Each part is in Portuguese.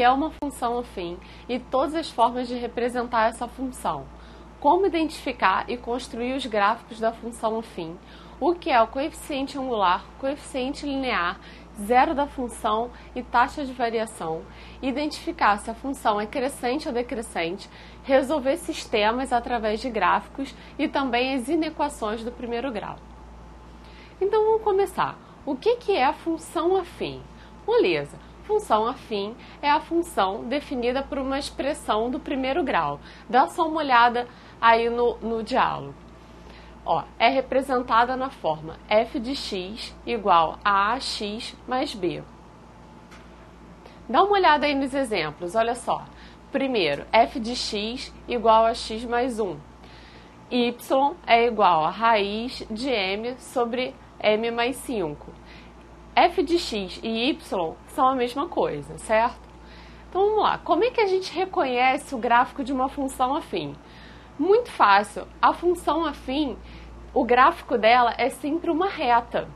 É uma função afim e todas as formas de representar essa função. Como identificar e construir os gráficos da função afim, o que é o coeficiente angular, coeficiente linear, zero da função e taxa de variação, identificar se a função é crescente ou decrescente, resolver sistemas através de gráficos e também as inequações do primeiro grau. Então vamos começar. O que é a função afim? Beleza. Função afim é a função definida por uma expressão do primeiro grau. Dá só uma olhada aí no diálogo. Ó, é representada na forma f de x igual a ax mais b. Dá uma olhada aí nos exemplos, olha só. Primeiro, f de x igual a x mais 1. Y é igual a raiz de m sobre m mais 5. F de x e y são a mesma coisa, certo? Então vamos lá, como é que a gente reconhece o gráfico de uma função afim? Muito fácil, a função afim, o gráfico dela é sempre uma reta.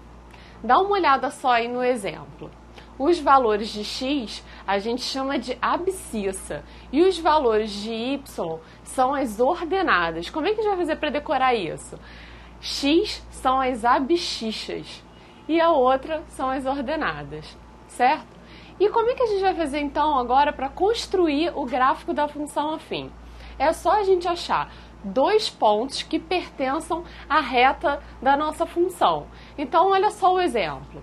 Dá uma olhada só aí no exemplo. Os valores de x a gente chama de abscissa e os valores de y são as ordenadas. Como é que a gente vai fazer para decorar isso? X são as abscissas e a outra são as ordenadas, certo? E como é que a gente vai fazer então agora para construir o gráfico da função afim? É só a gente achar dois pontos que pertençam à reta da nossa função. Então olha só o exemplo.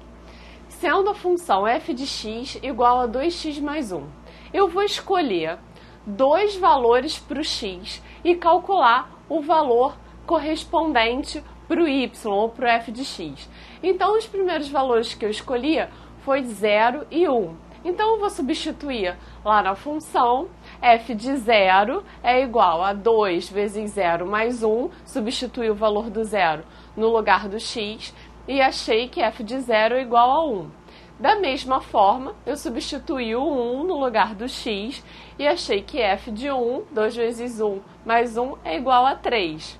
Sendo a função f de x igual a 2x mais 1, eu vou escolher dois valores para o x e calcular o valor correspondente para o y ou para o f de x. Então, os primeiros valores que eu escolhi foi 0 e 1. Então, eu vou substituir lá na função, f de 0 é igual a 2 vezes 0 mais 1, substituir o valor do 0 no lugar do x, e achei que f de 0 é igual a 1. Da mesma forma, eu substituí o 1 no lugar do x, e achei que f de 1, 2 vezes 1 mais 1, é igual a 3.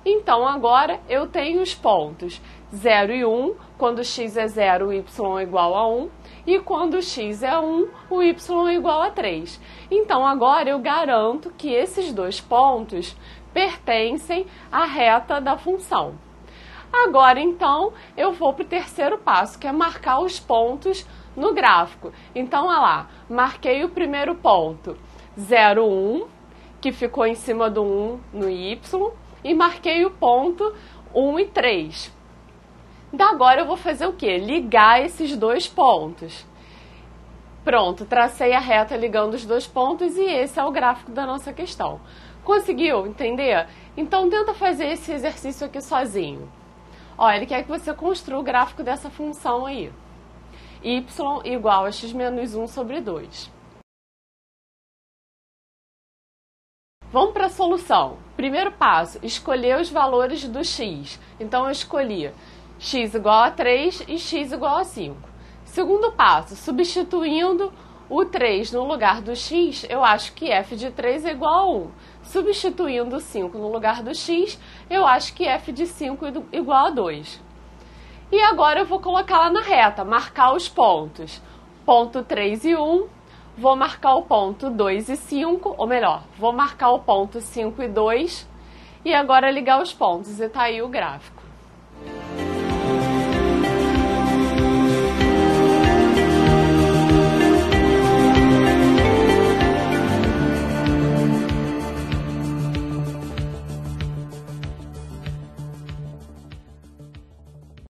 Então, agora eu tenho os pontos 0 e 1, quando x é 0, o y é igual a 1, e quando x é 1, o y é igual a 3. Então, agora eu garanto que esses dois pontos pertencem à reta da função. Agora, então, eu vou para o terceiro passo, que é marcar os pontos no gráfico. Então, olha lá, marquei o primeiro ponto, 0, 1, que ficou em cima do 1 no y, e marquei o ponto 1 e 3. Agora eu vou fazer o quê? Ligar esses dois pontos. Pronto, tracei a reta ligando os dois pontos e esse é o gráfico da nossa questão. Conseguiu entender? Então tenta fazer esse exercício aqui sozinho. Ó, ele quer que você construa o gráfico dessa função aí. Y igual a x menos 1 sobre 2. Vamos para a solução. Primeiro passo, escolher os valores do x. Então, eu escolhi x igual a 3 e x igual a 5. Segundo passo, substituindo o 3 no lugar do x, eu acho que f de 3 é igual a 1. Substituindo o 5 no lugar do x, eu acho que f de 5 é igual a 2. E agora eu vou colocar lá na reta, marcar os pontos. Ponto 3 e 1. Vou marcar o ponto 2 e 5, ou melhor, vou marcar o ponto 5 e 2, e agora ligar os pontos, e tá aí o gráfico.